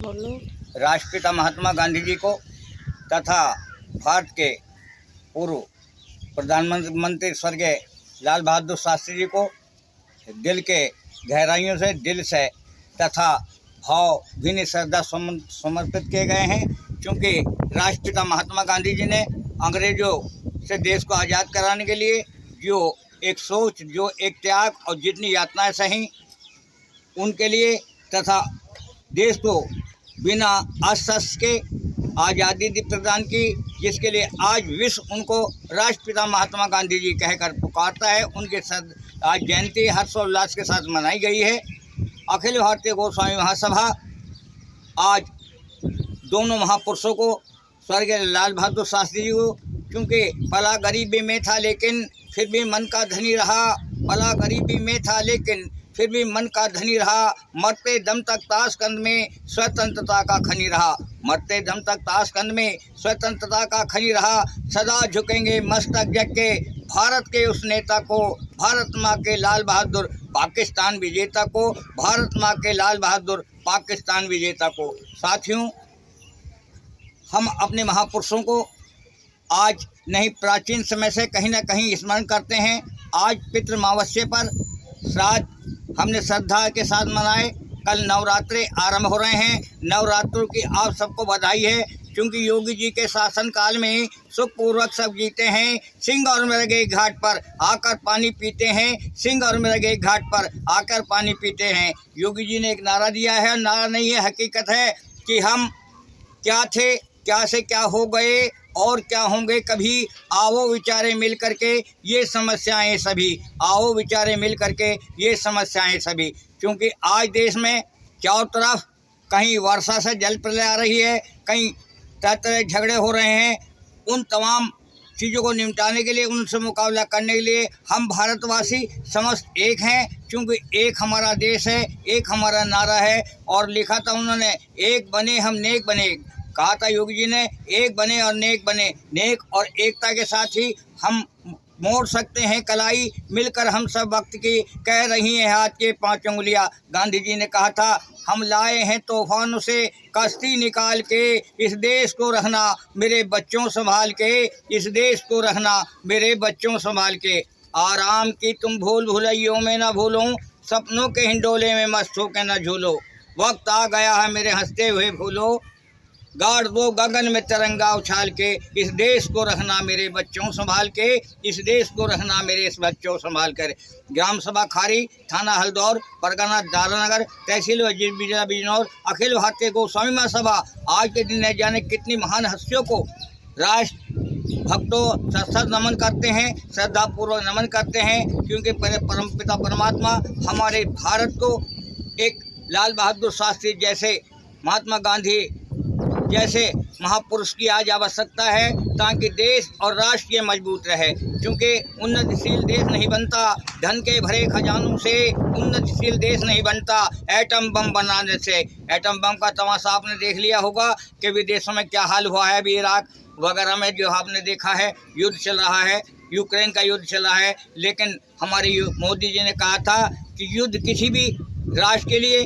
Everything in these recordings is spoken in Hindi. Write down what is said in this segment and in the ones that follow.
बोलो। राष्ट्रपिता महात्मा गांधी जी को तथा भारत के पूर्व प्रधानमंत्री स्वर्गीय लाल बहादुर शास्त्री जी को दिल के गहराइयों से दिल से तथा भावभीनी श्रद्धा समर्पित किए गए हैं, क्योंकि राष्ट्रपिता महात्मा गांधी जी ने अंग्रेजों से देश को आज़ाद कराने के लिए जो एक सोच, जो एक त्याग और जितनी यातनाएं सही उनके लिए तथा देश को बिना अस्त्र के आज़ादी प्रदान की, जिसके लिए आज विश्व उनको राष्ट्रपिता महात्मा गांधी जी कहकर पुकारता है। उनके आज जयंती हर्षोल्लास के साथ मनाई गई है। अखिल भारतीय गोस्वामी महासभा आज दोनों महापुरुषों को, स्वर्गीय लाल बहादुर शास्त्री जी को, क्योंकि भला गरीबी में था लेकिन फिर भी मन का धनी रहा, भला गरीबी में था लेकिन फिर भी मन का धनी रहा, मरते दम तक ताशकंद में स्वतंत्रता का खनी रहा, मरते दम तक ताशकंद में स्वतंत्रता का खनी रहा। सदा झुकेंगे मस्तक जग के भारत के उस नेता को, भारत माँ के लाल बहादुर पाकिस्तान विजेता को, भारत माँ के लाल बहादुर पाकिस्तान विजेता को। साथियों, हम अपने महापुरुषों को आज नहीं प्राचीन समय से कहीं ना कहीं स्मरण करते हैं। आज पितृमावस्या पर श्राद्ध हमने श्रद्धा के साथ मनाए। कल नवरात्रे आरंभ हो रहे हैं। नवरात्रों की आप सबको बधाई है, क्योंकि योगी जी के शासनकाल में सुखपूर्वक सब जीते हैं। सिंह और मृगे घाट पर आकर पानी पीते हैं, सिंह और मृगे घाट पर आकर पानी पीते हैं। योगी जी ने एक नारा दिया है, नारा नहीं है, हकीकत है कि हम क्या थे, क्या से क्या हो गए और क्या होंगे कभी। आओ विचारे मिल करके ये समस्याएं सभी, आओ विचारे मिल करके ये समस्याएं सभी। क्योंकि आज देश में चारों तरफ कहीं वर्षा से जल प्रलय आ रही है, कहीं तरह तरह झगड़े हो रहे हैं। उन तमाम चीज़ों को निपटाने के लिए, उनसे मुकाबला करने के लिए हम भारतवासी समस्त एक हैं, क्योंकि एक हमारा देश है, एक हमारा नारा है। और लिखा था उन्होंने, एक बने हम नेक बने, कहा था योगी जी ने, एक बने और नेक बने। नेक और एकता के साथ ही हम मोड़ सकते हैं कलाई, मिलकर हम सब वक्त की कह रही हैं हाथ के 5 उंगलियां। गांधी जी ने कहा था, हम लाए हैं तूफानों से कश्ती निकाल के, इस देश को रखना मेरे बच्चों संभाल के, इस देश को रखना मेरे बच्चों संभाल के। आराम की तुम भूल भुलैयों में न भूलो, सपनों के हिंडोले में मस्त होकर न झूलो। वक्त आ गया है मेरे हंसते हुए फूलो, गाड़ दो गगन में तिरंगा उछाल के, इस देश को रखना मेरे बच्चों संभाल के, इस देश को रखना मेरे इस बच्चों संभाल कर। ग्राम सभा खारी, थाना हल्दौर, परगना दारानगर, तहसील जिला बिजनौर, अखिल भारतीय गोस्वामी महासभा आज के दिन न जाने कितनी महान हस्तियों को राष्ट्र भक्तों सशक्त नमन करते हैं, श्रद्धापूर्वक नमन करते हैं। क्योंकि परमपिता परमात्मा हमारे भारत को एक लाल बहादुर शास्त्री जैसे, महात्मा गांधी जैसे महापुरुष की आज आवश्यकता है, ताकि देश और राष्ट्र मजबूत रहे। क्योंकि उन्नतिशील देश नहीं बनता धन के भरे खजानों से, उन्नतिशील देश नहीं बनता एटम बम बनाने से। एटम बम का तमाशा आपने देख लिया होगा कि विदेशों में क्या हाल हुआ है। अभी इराक वगैरह में जो आपने देखा है युद्ध चल रहा है, यूक्रेन का युद्ध चल रहा है। लेकिन हमारे मोदी जी ने कहा था कि युद्ध किसी भी राष्ट्र के लिए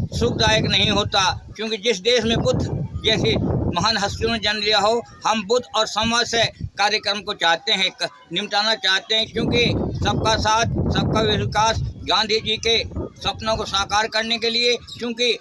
सुखदायक नहीं होता, क्योंकि जिस देश में बुद्ध जैसी महान हस्तियों ने जन्म लिया हो, हम बुद्ध और समाज से कार्यक्रम को चाहते हैं, निपटाना चाहते हैं। क्योंकि सबका साथ सबका विकास गांधी जी के सपनों को साकार करने के लिए, क्योंकि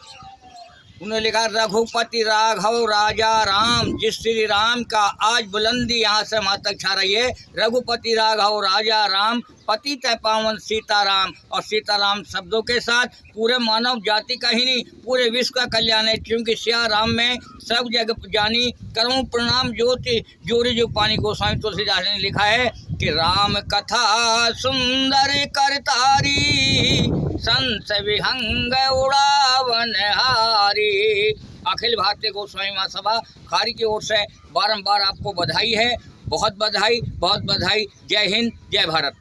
उन्होंने लिखा, रघुपति राघव राजा राम, जिस श्री राम का आज बुलंदी यहाँ से वहाँ तक छा रही है। रघुपति राघव राजा राम, पतित पावन सीताराम। और सीताराम शब्दों के साथ पूरे मानव जाति का ही नहीं, पूरे विश्व का कल्याण है। क्योंकि सिया राम में सब जग जानी, करूँ प्रणाम ज्योति जोरी जो पानी। गोस्वामी तुलसीदास ने लिखा है कि राम कथा सुंदर करतारी, संस विहंग उड़ावन हारी। अखिल भारतीय गोस्वामी महासभा खारी की ओर से बारंबार आपको बधाई है, बहुत बधाई, बहुत बधाई। जय हिंद, जय भारत।